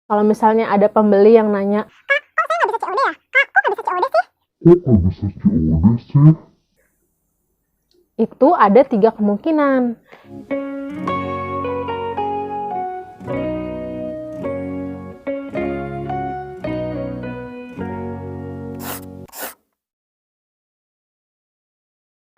Kalau misalnya ada pembeli yang nanya, Kok nggak bisa COD ya? Kak, kok nggak bisa COD sih? itu ada 3 kemungkinan.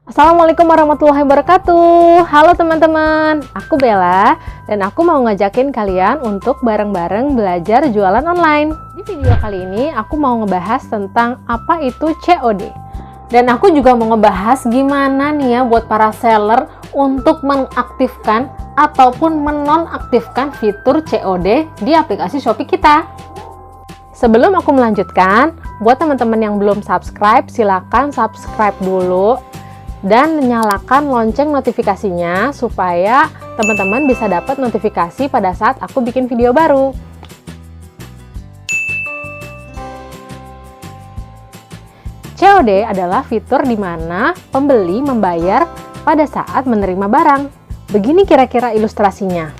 Assalamualaikum warahmatullahi wabarakatuh. Halo teman-teman, aku Bella dan aku mau ngajakin kalian untuk bareng-bareng belajar jualan online. Di video kali ini aku mau ngebahas tentang apa itu COD. Dan aku juga mau ngebahas gimana nih ya buat para seller untuk mengaktifkan ataupun menonaktifkan fitur COD di aplikasi Shopee kita. Sebelum aku melanjutkan, buat teman-teman yang belum subscribe, silakan subscribe dulu dan nyalakan lonceng notifikasinya supaya teman-teman bisa dapat notifikasi pada saat aku bikin video baru. COD adalah fitur di mana pembeli membayar pada saat menerima barang. Begini kira-kira ilustrasinya.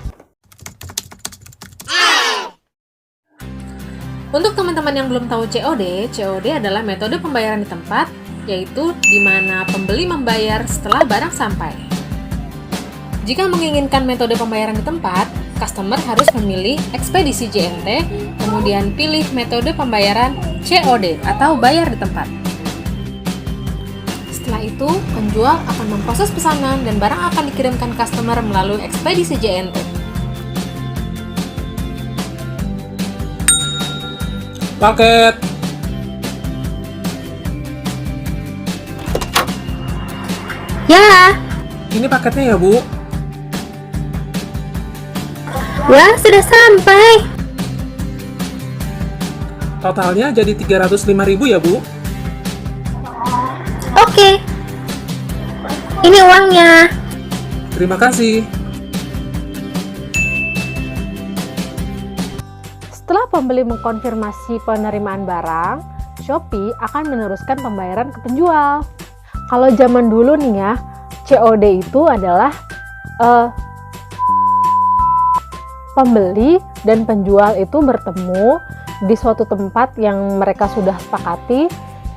Untuk teman-teman yang belum tahu COD adalah metode pembayaran di tempat, yaitu di mana pembeli membayar setelah barang sampai. Jika menginginkan metode pembayaran di tempat, customer harus memilih ekspedisi JNT, kemudian pilih metode pembayaran COD atau bayar di tempat. Setelah itu, penjual akan memproses pesanan dan barang akan dikirimkan customer melalui ekspedisi JNT. Paket. Ya, Ini paketnya ya, Bu. wah sudah sampai. Totalnya jadi 305.000 ya, Bu. Oke, ini uangnya. Terima kasih. Setelah pembeli mengkonfirmasi penerimaan barang, Shopee akan meneruskan pembayaran ke penjual. Kalau zaman dulu nih ya, COD itu adalah pembeli dan penjual itu bertemu di suatu tempat yang mereka sudah sepakati,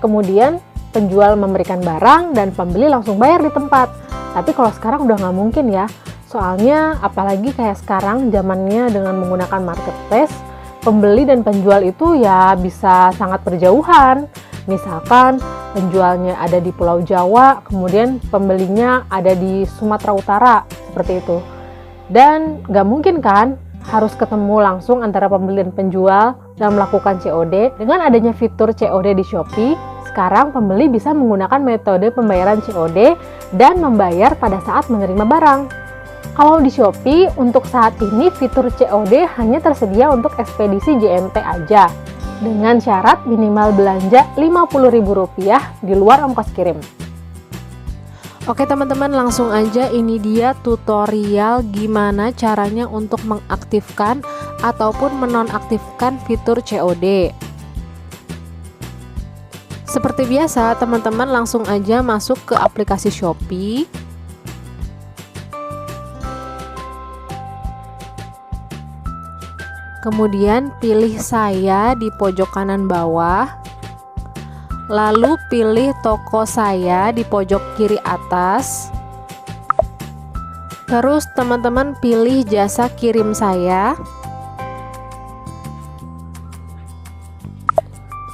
kemudian penjual memberikan barang dan pembeli langsung bayar di tempat. Tapi kalau sekarang udah nggak mungkin ya, soalnya apalagi kayak sekarang zamannya dengan menggunakan marketplace, pembeli dan penjual itu ya bisa sangat berjauhan. Misalkan penjualnya ada di Pulau Jawa, kemudian pembelinya ada di Sumatera Utara, seperti itu. Dan nggak mungkin kan harus ketemu langsung antara pembeli dan penjual dalam melakukan COD. Dengan adanya fitur COD di Shopee, sekarang pembeli bisa menggunakan metode pembayaran COD dan membayar pada saat menerima barang. Kalau di Shopee, untuk saat ini fitur COD hanya tersedia untuk ekspedisi JNT aja, dengan syarat minimal belanja Rp50.000 di luar ongkos kirim. Oke teman-teman, langsung aja ini dia tutorial gimana caranya untuk mengaktifkan ataupun menonaktifkan fitur COD. Seperti biasa, teman-teman langsung aja masuk ke aplikasi Shopee. Kemudian pilih saya di pojok kanan bawah. Lalu pilih toko saya di pojok kiri atas. Terus teman-teman pilih jasa kirim saya.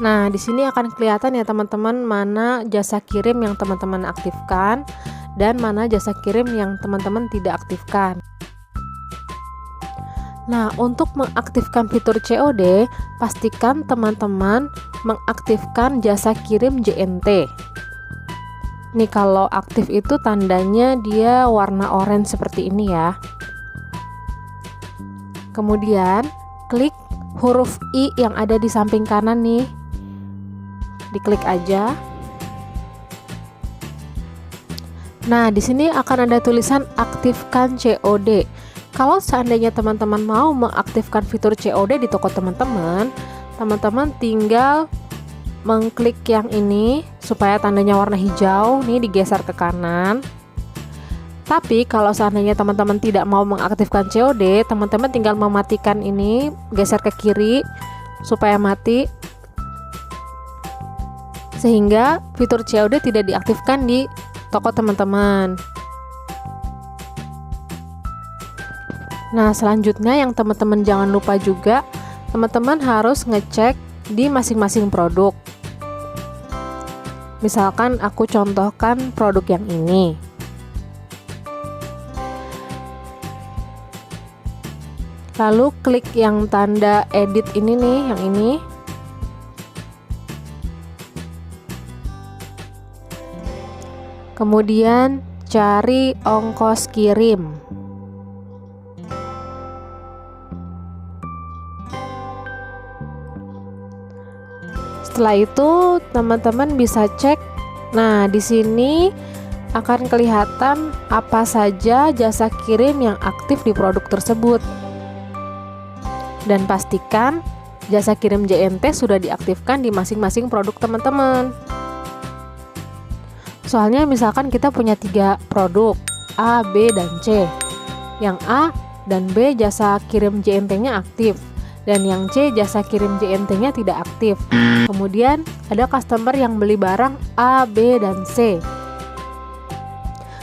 Nah, di sini akan kelihatan ya teman-teman mana jasa kirim yang teman-teman aktifkan dan mana jasa kirim yang teman-teman tidak aktifkan. Nah, untuk mengaktifkan fitur COD, pastikan teman-teman mengaktifkan jasa kirim JNT. Nih, kalau aktif itu tandanya dia warna oranye seperti ini ya. Kemudian, klik huruf I yang ada di samping kanan nih. Diklik aja. Nah, di sini akan ada tulisan aktifkan COD. Kalau seandainya teman-teman mau mengaktifkan fitur COD di toko teman-teman, teman-teman tinggal mengklik yang ini supaya tandanya warna hijau, nih digeser ke kanan. Tapi kalau seandainya teman-teman tidak mau mengaktifkan COD, teman-teman tinggal mematikan ini, geser ke kiri supaya mati, sehingga fitur COD tidak diaktifkan di toko teman-teman. Nah, selanjutnya yang teman-teman jangan lupa juga, teman-teman harus ngecek di masing-masing produk. Misalkan aku contohkan produk yang ini. Lalu klik yang tanda edit ini nih, yang ini. Kemudian cari ongkos kirim. Setelah itu teman-teman bisa cek. Nah, di sini akan kelihatan apa saja jasa kirim yang aktif di produk tersebut. Dan pastikan jasa kirim JNT sudah diaktifkan di masing-masing produk teman-teman. Soalnya misalkan kita punya 3 produk, A, B, dan C. Yang A dan B jasa kirim JNT-nya aktif, dan yang C jasa kirim JNT-nya tidak aktif. Kemudian ada customer yang beli barang A, B, dan C.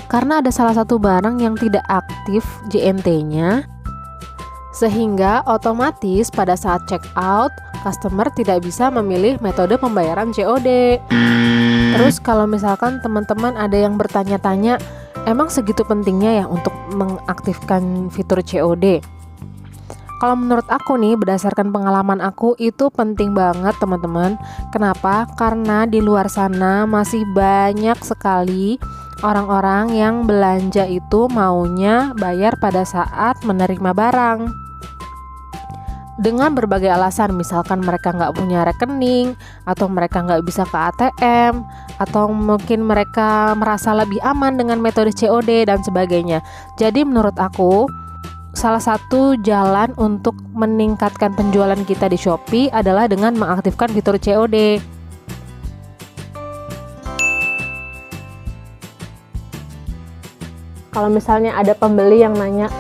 Karena ada salah satu barang yang tidak aktif JNT-nya, sehingga otomatis pada saat check out, customer tidak bisa memilih metode pembayaran COD. Terus kalau misalkan teman-teman ada yang bertanya-tanya, emang segitu pentingnya ya untuk mengaktifkan fitur COD? Kalau menurut aku nih, berdasarkan pengalaman aku, itu penting banget teman-teman. Kenapa? Karena di luar sana masih banyak sekali orang-orang yang belanja itu maunya bayar pada saat menerima barang. Dengan berbagai alasan, misalkan mereka nggak punya rekening, atau mereka nggak bisa ke ATM, atau mungkin mereka merasa lebih aman dengan metode COD dan sebagainya. Jadi menurut aku, salah satu jalan untuk meningkatkan penjualan kita di Shopee adalah dengan mengaktifkan fitur COD. Kalau misalnya ada pembeli yang nanya,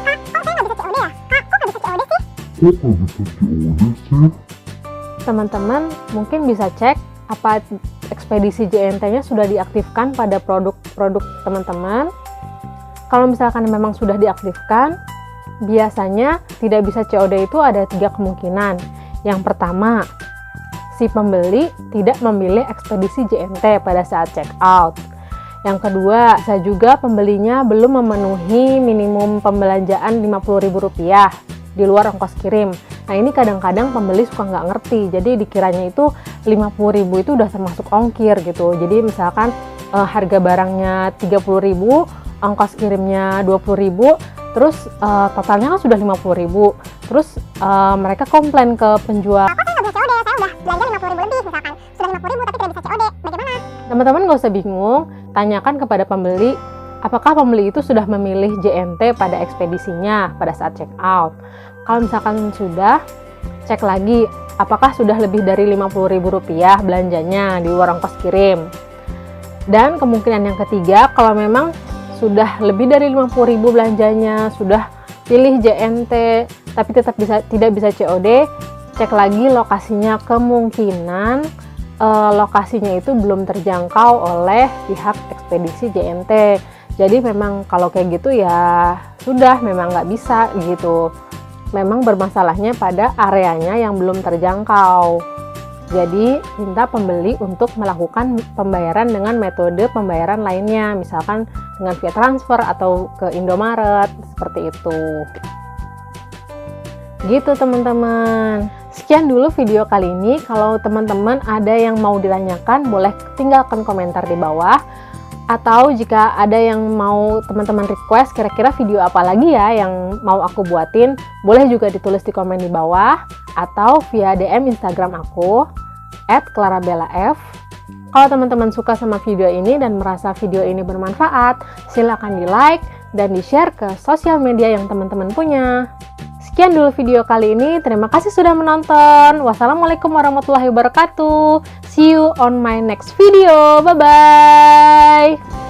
teman-teman mungkin bisa cek apa ekspedisi JNT-nya sudah diaktifkan pada produk teman-teman. Kalau misalkan memang sudah diaktifkan, biasanya tidak bisa COD itu ada 3 kemungkinan. Yang pertama, si pembeli tidak memilih ekspedisi JNT pada saat check out. Yang kedua, saya juga pembelinya belum memenuhi minimum pembelanjaan Rp50.000 di luar ongkos kirim. Nah, ini kadang-kadang pembeli suka nggak ngerti, jadi dikiranya itu 50.000 itu udah termasuk ongkir gitu. Jadi misalkan harga barangnya 30.000, ongkos kirimnya 20.000, terus totalnya kan sudah 50.000. Terus mereka komplain ke penjual, Kok saya nggak bisa COD? Saya udah belanja 50.000 lebih misalkan. Sudah 50.000 tapi tidak bisa COD. Bagaimana? teman-teman nggak usah bingung, tanyakan kepada pembeli apakah pembeli itu sudah memilih JNT pada ekspedisinya pada saat check out. Kalau misalkan sudah, cek lagi apakah sudah lebih dari Rp50.000 belanjanya di luar ongkos kirim. Dan kemungkinan yang ketiga, kalau memang sudah lebih dari Rp50.000 belanjanya, sudah pilih JNT tapi tetap tidak bisa COD, cek lagi lokasinya. Kemungkinan lokasinya itu belum terjangkau oleh pihak ekspedisi JNT. Jadi memang kalau kayak gitu ya sudah, memang nggak bisa gitu. Memang bermasalahnya pada areanya yang belum terjangkau. Jadi minta pembeli untuk melakukan pembayaran dengan metode pembayaran lainnya, misalkan dengan via transfer atau ke Indomaret, seperti itu. Gitu teman-teman. Sekian dulu video kali ini. Kalau teman-teman ada yang mau ditanyakan, boleh tinggalkan komentar di bawah. Atau jika ada yang mau teman-teman request kira-kira video apa lagi ya yang mau aku buatin, boleh juga ditulis di komen di bawah atau via DM Instagram aku @clarabellaf. Kalau teman-teman suka sama video ini dan merasa video ini bermanfaat, silakan di like dan di share ke sosial media yang teman-teman punya. Sekian dulu video kali ini, terima kasih sudah menonton. Wassalamualaikum warahmatullahi wabarakatuh. See you on my next video. Bye-bye.